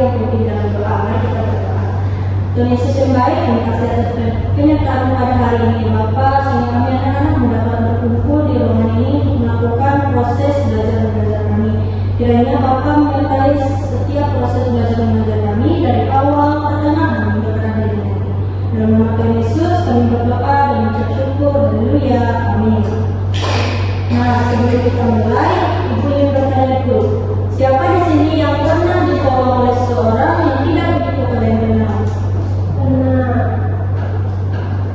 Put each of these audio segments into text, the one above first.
yang penting dalam doa. Mari kita berdoa. Tuhan Yesus yang baik, kami kasih atas kenyataan pada hari ini Bapa, sehingga kami anak-anak mendapat berkumpul di ruangan ini untuk melakukan proses belajar mengajar kami. Kiranya Bapa menyertai setiap proses belajar mengajar kami dari awal pertengahan hingga akhir ini. Dalam nama Tuhan Yesus kami berdoa dan mengucap syukur. Haleluya. Amin. Nah, sebelum kita mulai, Ibu yang bertanya dulu, siapa di sini yang pernah ditolong oleh seorang yang tidak begitu kalian kenal? Pernah.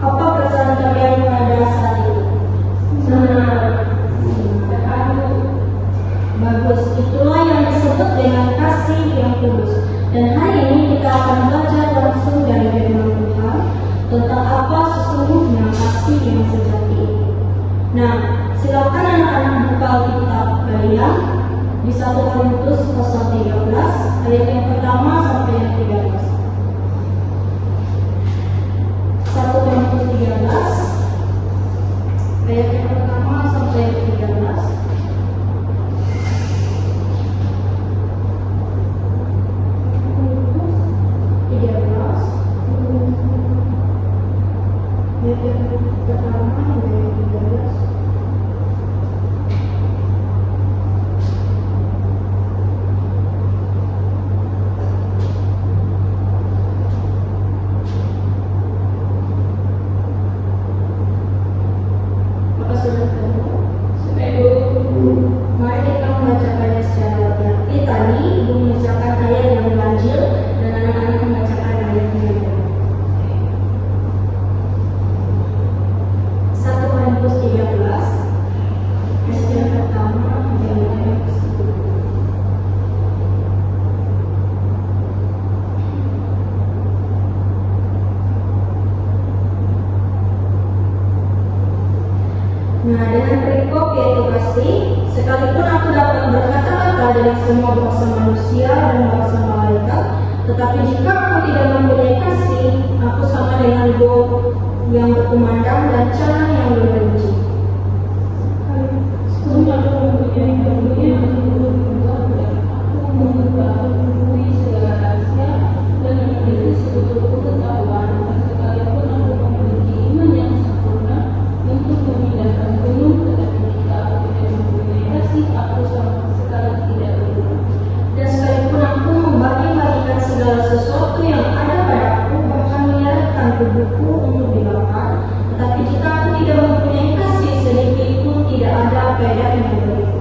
Apa perasaan kalian pada saat itu? Terharu. Bagus. Itulah yang disebut dengan kasih yang tulus. Dan hari ini kita akan belajar langsung dari firman Tuhan tentang apa sesungguhnya kasih yang sejati itu. Nah, silakan anak-anak buka Alkitab kalian di 1 Korintus pasal 13 ayat yang pertama sampai yang 13. 1 Korintus 13 ayat yang pertama sampai yang 13. Nah, dengan perikop yaitu kasih, sekalipun aku dapat berkata-kata dengan semua bahasa manusia dan bahasa malaikat, tetapi jika aku tidak mempunyai kasih, aku sama dengan gong yang berkumandang dan canang yang berbunyi. Dan sekalipun aku membagi-bagikan segala sesuatu yang ada padaku, bahkan menyarankan tubuhku untuk dibakar, tetapi jika aku tidak mempunyai kasih sedikit pun, tidak ada faedah yang bagiku.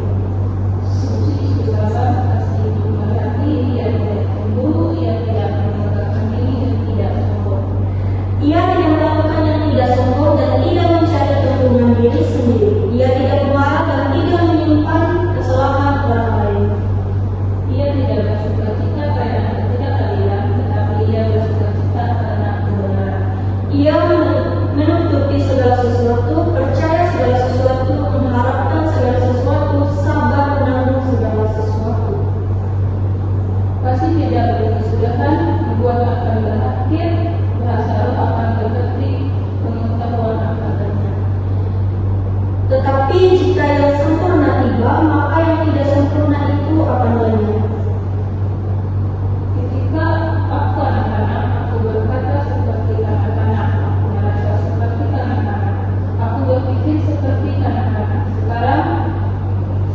Ia tidak melakukan yang tidak sombong dan tidak mencari keuntungan diri sendiri. Ia tidak marah dan tidak menyimpan kesalahan orang lain. Ia tidak bersukacita karena ketidakadilan, tetapi ia bersukacita karena kebenaran. Ia menutupi segala sesuatu, percaya segala sesuatu, mengharapkan segala sesuatu, sabar menanggung segala sesuatu. Kasih tidak berkesudahan, dibuat akan berakhir, bahasa roh akan berhenti, pengetahuan akan lenyap. Tetapi jika yang sempurna tiba, maka yang tidak sempurna itu akan lenyap. Ketika aku anak-anak, aku berkata seperti anak-anak, aku merasa seperti anak-anak, aku berpikir seperti anak-anak. Sekarang,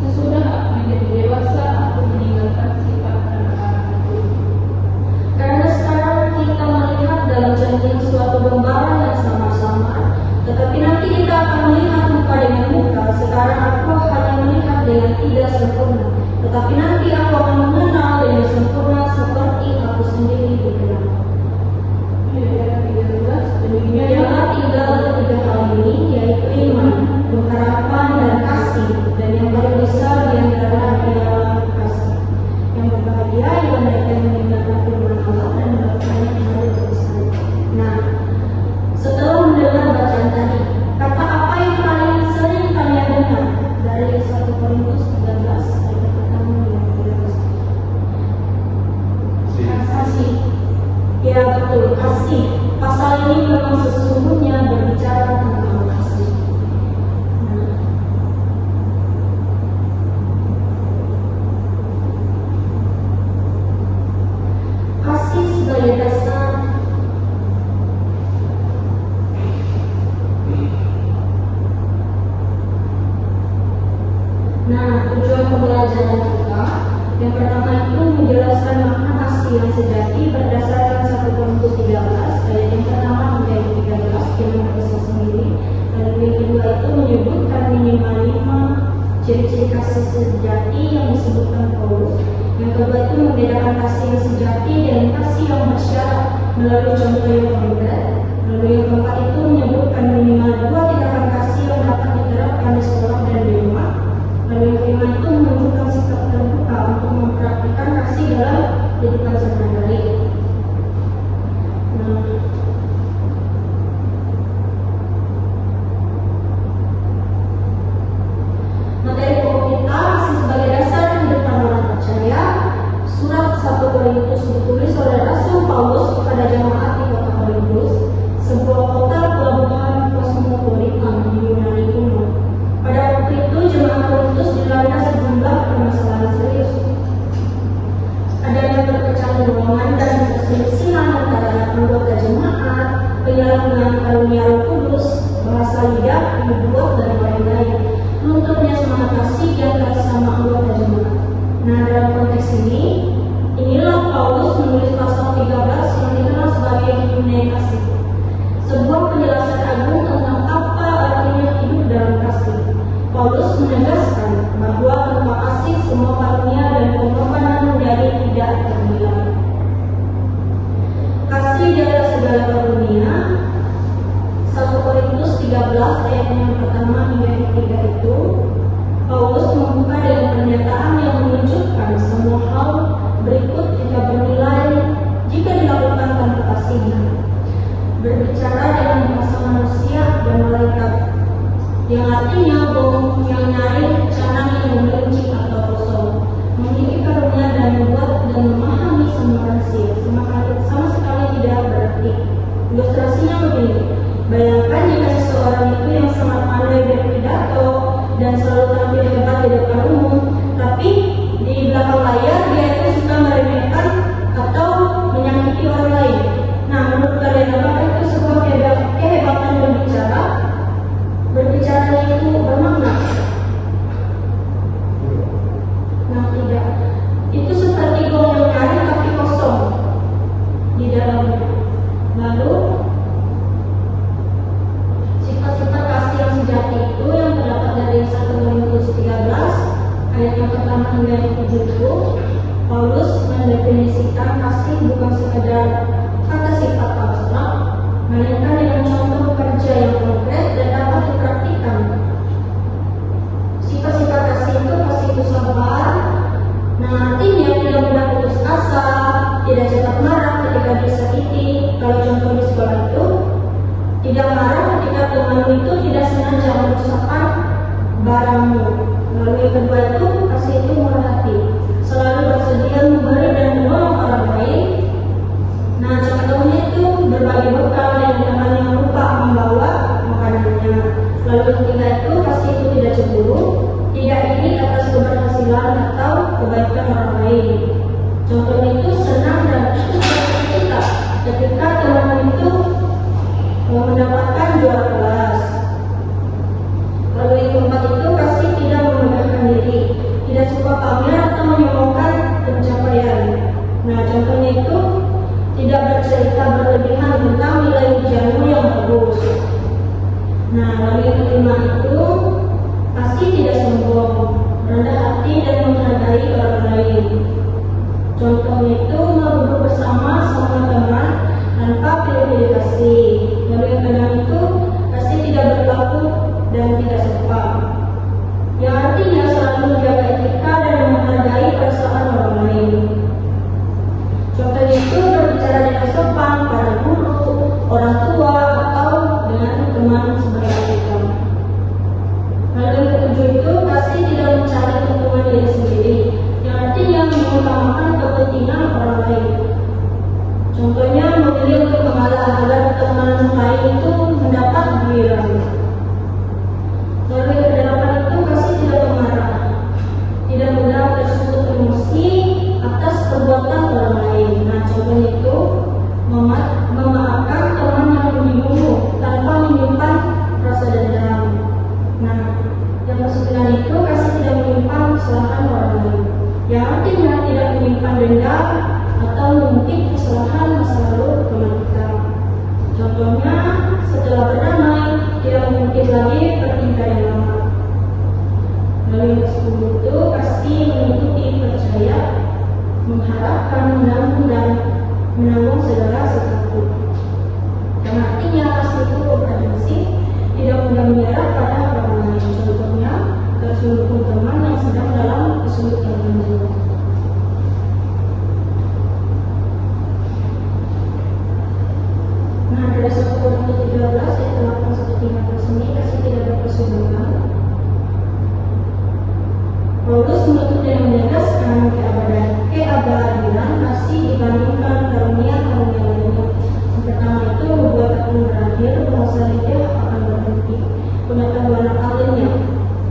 sesudah aku menjadi dewasa, aku meninggalkan sifat anak-anak itu. Karena sekarang kita melihat dalam cermin suatu gambaran yang samar-samar, tetapi nanti kita akan melihat muka dengan muka. Sekarang aku hanya melihat dengan tidak sempurna, tetapi nanti aku akan mengenal dengan sempurna seperti aku sendiri dikenal. Yang tinggal ketiga hal ini, yaitu iman, pengharapan, dan kasih. Dan yang paling besar di antara ialah kasih. Yang berbahagia ialah mereka yang mendengarkan firman Allah dan melakukannya dengan bersama. Nah, setelah mendengar bacaan tadi, kata apa yang paling sering kalian dengar dari 1 Korintus 13 ayat pertama yang 13? Kasih. Ya betul, kasih. Pasal ini memang sesungguhnya berbicara ciri-ciri kasih sejati yang disebutkan Paulus. Yang kedua itu membedakan kasih yang sejati dengan kasih yang bersyarat melalui contoh yang konkret. Lalu yang keempat itu menyebutkan minimal 2 tindakan kasih yang dapat diterapkan di sekolah dan di rumah. Lalu yang kelima itu menunjukkan sikap terbuka untuk mempraktikkan kasih dalam kehidupan sehari-hari. Materi pokok kita masih sebagai dasar kehidupan orang percaya. Surat 1 Korintus ditulis oleh Rasul Paulus kepada jemaat di kota Korintus, sebuah kota pelabuhan kosmopolitan di Yunani kuno. Pada waktu itu jemaat Korintus dilanda sejumlah permasalahan serius. Adanya perpecahan golongan dan perselisihan antara anggota jemaat, penyalahgunaan karunia Roh Kudus, bahasa lidah, nubuat dan lain-lain. Lunturnya semangat kasih di antara sesama anggota jemaat. Nah, dalam konteks ini, inilah Paulus menulis pasal 13 yang dikenal sebagai Himne Kasih, sebuah penjelasan agung tentang apa artinya hidup dalam kasih. Paulus menegaskan bahwa tanpa kasih semua karunia dan pengorbanan menjadi tidak ternilai. Kasih di atas segala karunia. 1 Korintus 13 ayat yang pertama hingga yang ketiga itu, Paulus membuka dengan pernyataan yang menunjukkan semua hal berikut jika bernilai jika dilakukan tanpa kasihnya. Berbicara dengan bahasa manusia dan malaikat, yang artinya bom yang nyaring, canang yang membenci atau kosong, memiliki karunia dan membuat dan memahami semua rahasia, sama sekali tidak berarti. Ilustrasinya begini, bayangkan jika seseorang itu yang sangat pandai berpidato dan selalu tampil hebat di depan umum, tapi di belakang layar dia itu suka meremehkan atau menyakiti orang lain. Nah, menurut kalian apakah itu sebuah kehebatan berbicara? Berbicara itu bermakna? Nah, tidak. Itu seperti gong yang nyaring tapi kosong di dalamnya. Lalu sifat-sifat kasih yang sejati itu yang terdapat dari 1 Korintus 13 ayat yang pertama hingga yang ke-7. Paulus mendefinisikan kasih bukan sekedar kata sifat abstrak, melainkan dengan contoh kerja yang konkret dan dapat dipraktikkan. Sifat-sifat kasih itu sabar. Nah, artinya tidak mudah putus asa, tidak cepat marah ketika disakiti. Kalau contoh di sekolah itu, tidak marah ketika temanmu itu tidak sengaja merusakkan barangmu. Lalu yang kedua itu, kasih itu murah hati, selalu bersedia memberi dan menolong orang lain. Nah, contohnya itu berbagi bekal dan jangan yang lupa membawa makanannya. Lalu yang ketiga itu, kasih itu tidak cemburu, tidak iri atas keberhasilan atau kebaikan orang lain. Contohnya itu senang dan ikut bercita ketika teman itu mendapatkan juara kelas. Lalu yang keempat itu, kasih tidak memegahkan diri, tidak suka pamer atau menyombongkan pencapaian. Nah, contohnya itu tidak bercerita berlebihan tentang nilai ujianmu yang bagus. Nah, lalu yang kelima itu, kasih tidak sombong, rendah hati dan menghargai orang lain. Contohnya itu duduk bersama teman tanpa pilih-pilih kasih. Lalu yang keenam itu, kasih tidak berlaku dan tidak sopan, yang artinya selalu menjaga etika dan menghargai perasaan orang lain. Contohnya itu berbicara dengan sopan pada guru, orang tua, atau dengan teman sebagai kita. Lalu yang ketujuh itu, kasih tidak mencari keuntungan diri sendiri, yang artinya mengutamakan kepentingan orang lain. Contohnya memilih untuk mengalah agar teman lain itu mendapat giliran. kasih, mengikuti, percaya, mengharapkan, menanggung, dan menanggung segala sesuatu. Yang artinya kasih itu berprinsip tidak mudah menyerah pada orang lain. Contohnya, tersungguh teman yang sedang dalam kesulitan jiwa. Nah, dari 1 Korintus 13 ayat 8-13 ini kasih tidak berkesudahan. Paulus menuntut dengan menegaskan keabadilan kasih dibandingkan karunia-karunia lainnya. Yang pertama itu membuat akan berakhir, bangsa lidah akan berhenti, pengetahuan akalnya.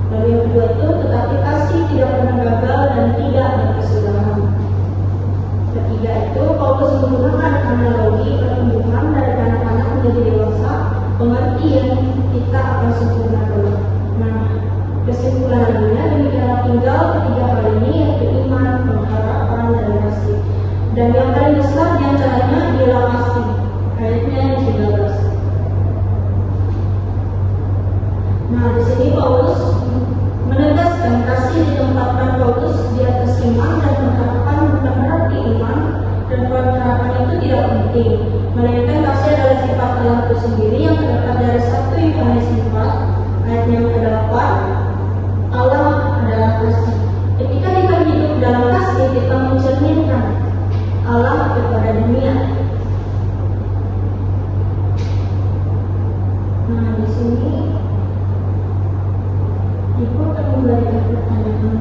Lalu yang kedua itu tetapi kasih tidak pernah gagal dan tidak berkesudahan. Ketiga itu Paulus menggunakan analogi pertumbuhan dari anak-anak menjadi dewasa, pengertian kita akan sempurna kelak. Nah, kesimpulan lainnya demikianlah tinggal ketiga hal ini, yaitu iman, pengharapan, dan kasih. Dan yang paling besar di antaranya ialah kasih. Ayatnya yang 13. Nah, di sini Paulus menegaskan kasih ditempatkan Paulus di atas iman dan pengharapan, bukan berarti iman dan pengharapan itu tidak penting. Melainkan kasih adalah sifat Allah itu sendiri yang terdapat dari 1 Yohanes 4 ayat yang ke-8. Allah adalah kasih. Ketika kita hidup dalam kasih, kita mencerminkan Allah kepada dunia. Nah, di sini Ibu akan memberikan pertanyaan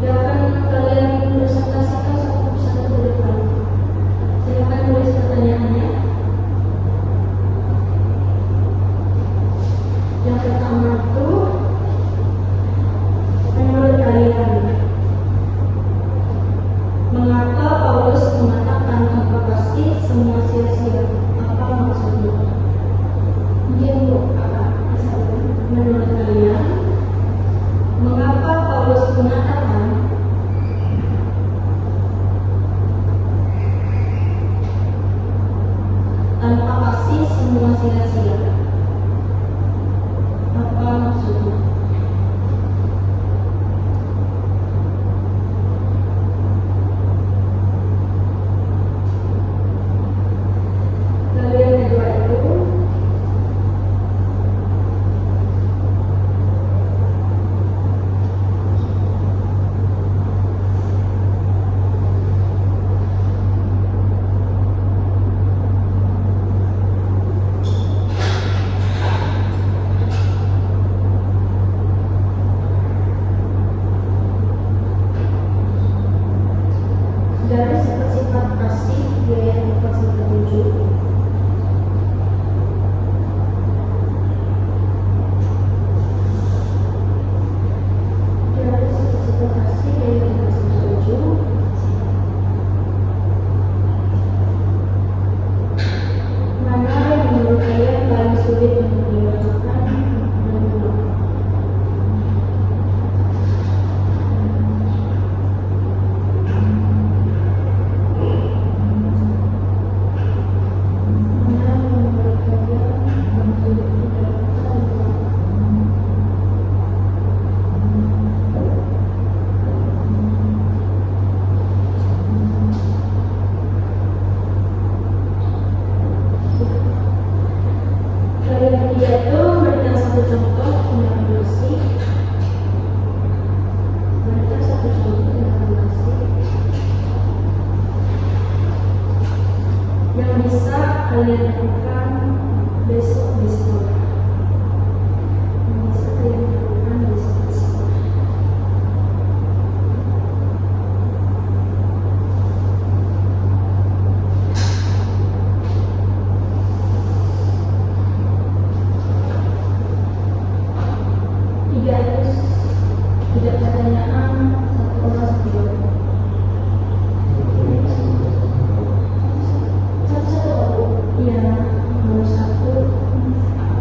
yang akan kalian presentasikan satu persatu ke depan. Silakan tulis pertanyaannya. Yang pertama itu, menurut kalian, mengapa Paulus mengatakan tanpa kasih semua sia-sia? Apa maksudnya? Mungkin Bu, menurut kalian, mengapa Paulus mengatakan tanpa kasih semua sia-sia? Apa maksudnya? Lalu yang kedua itu, dari sifat-sifat kasih di ayat 4-7, dari sifat-sifat kasih di ayat 4-7, mana yang menurut kalian paling sulit untuk dilakukan dan mengapa? Kalian itu memberikan satu contoh tindakan kasih. Berikan satu contoh tindakan kasih yang bisa kalian lakukan besok di sekolah. Yang bisa kalian lakukan besok di sekolah. Tiga pertanyaan, satu orang satu jawaban. Satu-satu. Iya, nomor 1.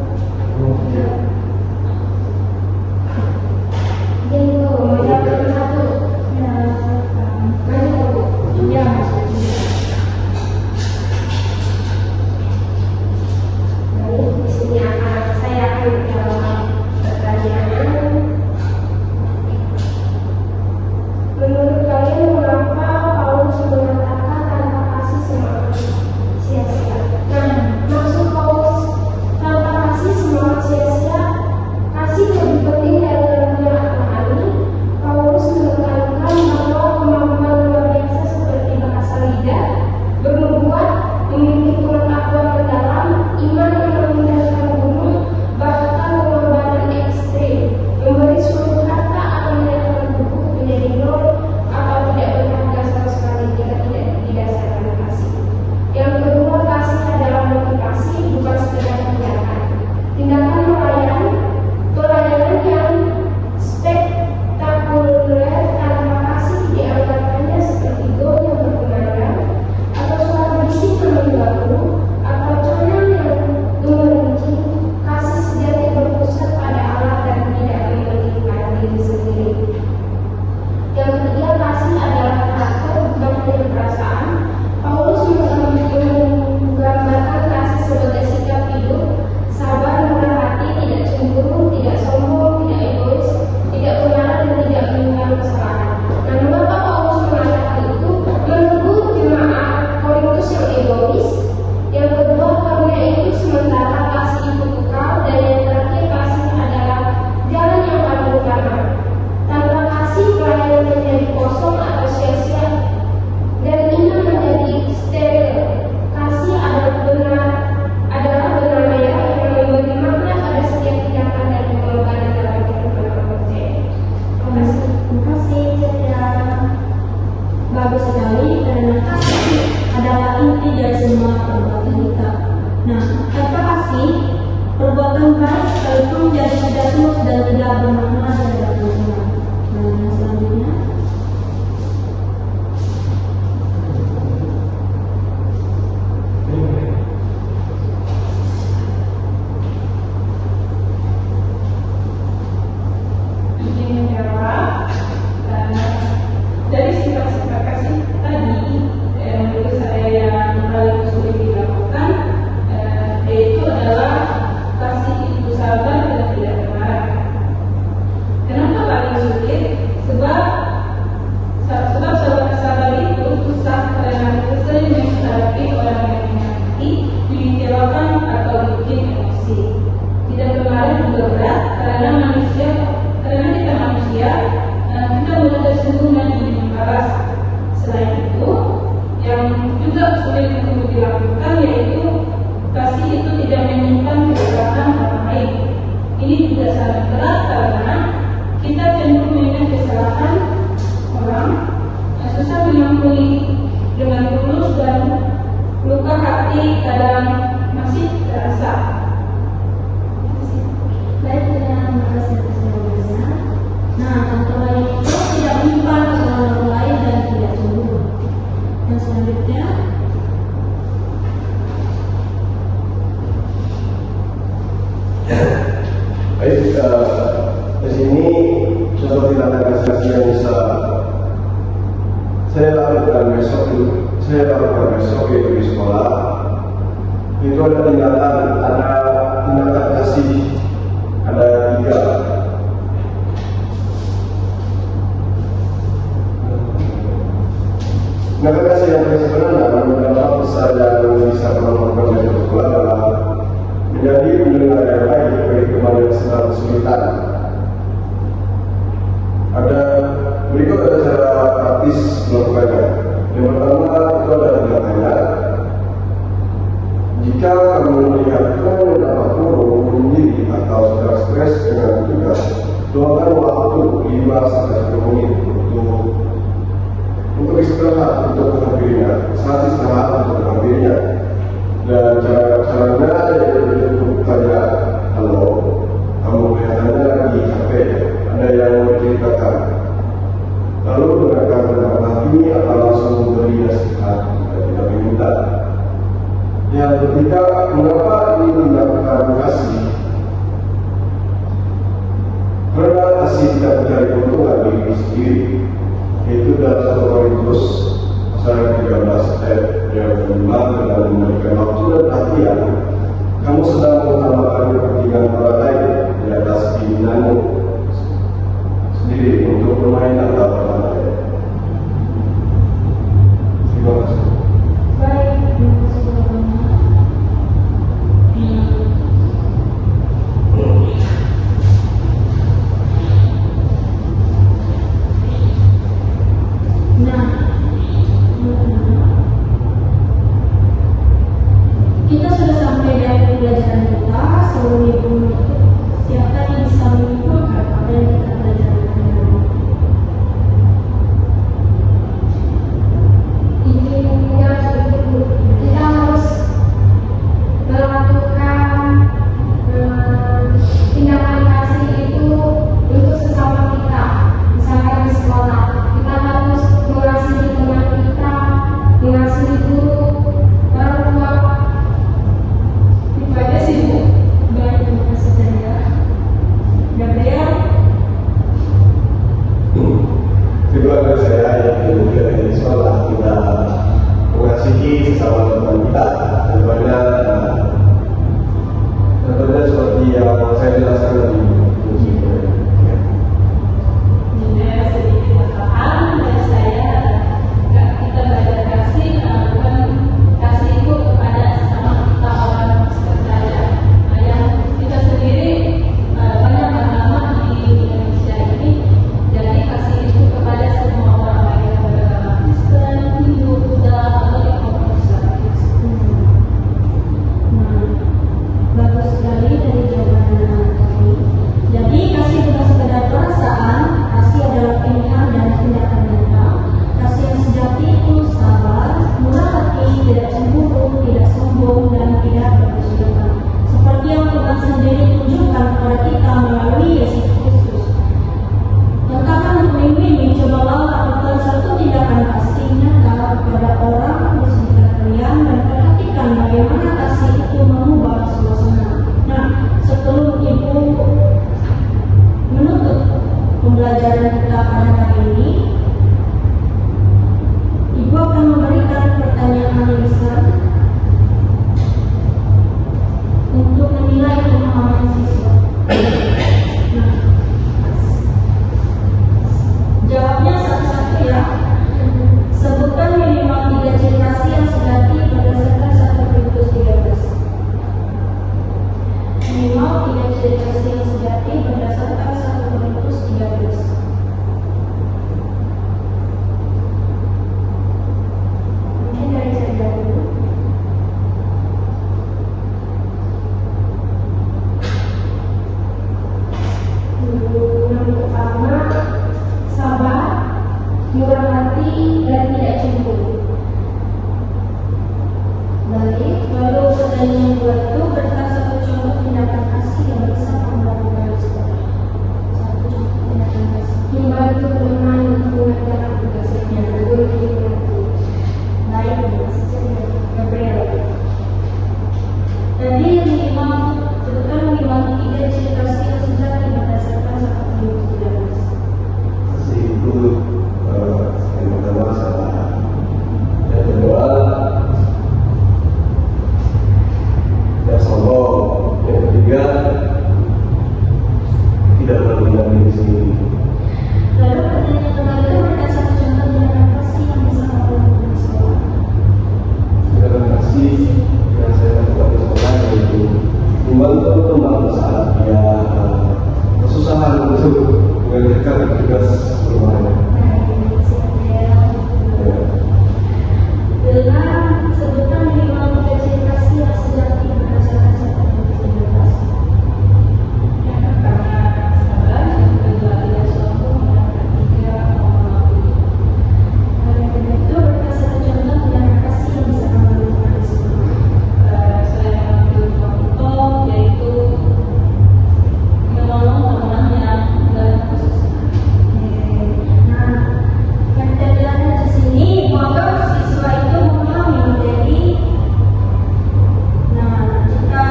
tidak bermakna dan tidak berguna. Nah, yang selanjutnya. Izin menjawab, dari sifat-sifat kasih tadi, menurut saya yang paling sulit dilakukan, yaitu adalah kasih itu sabar dan tidak marah. Kenapa paling sulit? Sebab sabar itu susah karena kita sering menghadapi orang yang menyakiti, mengecewakan atau bikin emosi. Tidak bermarah juga berat karena kita manusia, kita mudah tersinggung dan ingin membalas. Selain itu, yang juga sulit untuk dilakukan yaitu kasih itu tidak menyimpan kesalahan orang lain. Ini juga sangat berat karena kita cenderung mengingat kesalahan orang, susah mengampuni dengan tulus dan luka hati kadang masih terasa. Baik, terima kasih atas jawabannya. Nah, contoh lain itu tidak menyimpan kesalahan orang lain dan tidak cemburu. Yang selanjutnya. Baik, di sini contoh tindakan kasih yang bisa saya lakukan besok yaitu di sekolah. Itu ada tindakan kasih, ada 3. Tindakan kasih yang paling sebenarnya beberapa besar yang bisa melakukan di sekolah adalah menjadi pendengar yang baik bagi teman yang sedang kesulitan. Berikut ada cara praktis melakukannya. Yang pertama itu ada tindakannya. Jika kamu melihat kamu dapat turun diri atau sedang stres dengan tugas, luangkan waktu 5-10 menit untuk istirahat untuk menghampirinya, saat istirahat untuk menghampirinya. Dan caranya yaitu cukup tanya, halo, kamu kelihatannya lagi capek, ada yang mau ceritakan. Lalu dengarkan pendapat hati atau langsung memberi nasihat jika tidak meminta. Yang ketiga, mengapa ini tindakan kasih? Karena kasih tidak mencari keuntungan bagi diri sendiri. Yaitu dalam 1 Korintus pasal 13 ayat yang ke-5 dengan memberikan waktu dan perhatian, kamu sedang mengutamakan kepentingan orang lain di atas keinginanmu sendiri untuk bermain atau orang lain. Terima kasih. Baik, terima kasih jawabannya. Nah, kita sudah sampai di akhir pelajaran kita. Sebelum siapa yang bisa menyimpulkan apa yang kita pelajari hari ini? Intinya seperti kita harus melakukan tindakan kasih itu untuk sesama kita. Misalkan di sekolah, kita harus mengasihi teman kita, mengasihi guru, orang tua. Itu aja sih, Bu. Baik, terima kasih Tania. Gabriel. Kedua dari saya yaitu dari sekolah kita mengasihi sesama teman kita. Contohnya seperti yang saya jelaskan tadi. Sedikit tambahan dari saya, kita belajar kasih, bukan kasih itu kepada sesama kita orang sepercaya. Yang kita sendiri banyak agama di Indonesia ini, jadi kasih itu kepada semua orang baik yang beragama Kristen, Hindu, Buddha, atau yang Islam. Nah, bagus sekali dari jawaban kami. pembelajaran kita pada hari ini, Ibu akan memberikan pertanyaan lisan untuk menilai pemahaman siswa. Nah, jawabnya satu-satu ya. Sebutkan minimal 3 ciri khas yang sejati berdasarkan 1 Korintus 13. Minimal 3 ciri khas yang sejati berdasarkan 1 Korintus 13. Mungkin dari saya dulu. Yang pertama, sabar, murah hati, dan tidak cemburu. Baik, lalu pertanyaan yang kedua itu berikan satu contoh tindakan kasih yang bisa melakukan sekolah. Satu contoh tindakan kasih. Membantu teman untuk mengerjakan tugasnya, guru hati. Baik, Gabriel. Tadi yang minimal sebutkan minimal 3 ciri kasih yang sejati berdasarkan 1 Korintus 13. Kasih itu yang pertama sabar, yang kedua tidak sombong, yang ketiga tidak berlebihan diri sendiri. Lalu pertanyaan kedua itu berikan satu contoh tindakan kasih yang bisa melakukan di sekolah. Tindakan kasih yang saya lakukan di sekolah yaitu membantu teman saat dia kesusahan untuk mengerjakan tugas rumahnya. Dengan sebutkan minimal 3 ciri kasih yang sejati berdasarkan 1 Korintus 13. Yang pertama sabar, yang kedua tidak sombong, yang ketiga mau mengakui. Oleh karena itu, berikan satu contoh tindakan kasih yang bisa melakukan di sekolah. Saya mengambil contoh yaitu menolong teman yang dalam kesusahan. Nah, yang kita lihat di sini, moga siswa itu memahami materi. Nah, jika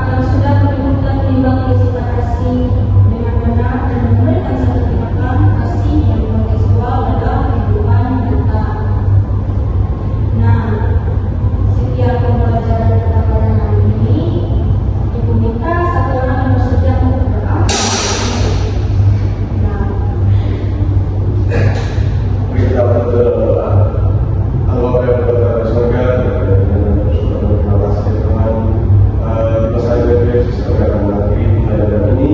yang sudah menyebutkan menimbang sifat kasih dengan benar dan memberikan satu tindakan kasih yang kontekstual dalam kehidupan kita. Nah, setiap pembelajaran kita pada hari ini, Ibu minta satu orang yang bersedia untuk berdoa. Nah, Kita berdoa. Allah yang berada di surga, yang sudah berterima kasih Tuhan. Dosa Yesus sebagai anak ini,